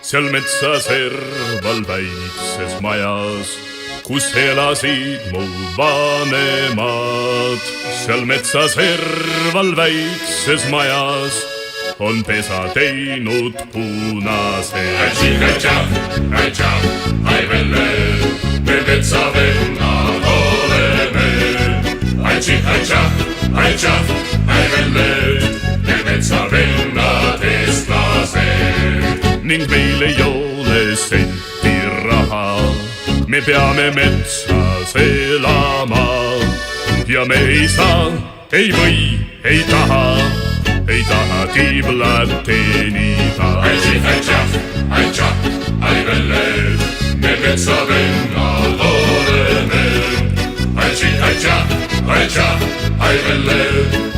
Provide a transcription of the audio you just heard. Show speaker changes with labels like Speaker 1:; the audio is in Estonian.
Speaker 1: seal metsa serval väikses majas, kus elasid mu vanemad. seal metsa serval väikses majas on pesa teinud punase. Ai velle, me metsavennad oleme. Ai velle, me metsavennad eestlased. ning meil ei ole senti raha, me peame metsas elama ja me ei saa, ei või, ei taha tiiblat teenida. Ai velle, me metsavennad oleme. Ai velle,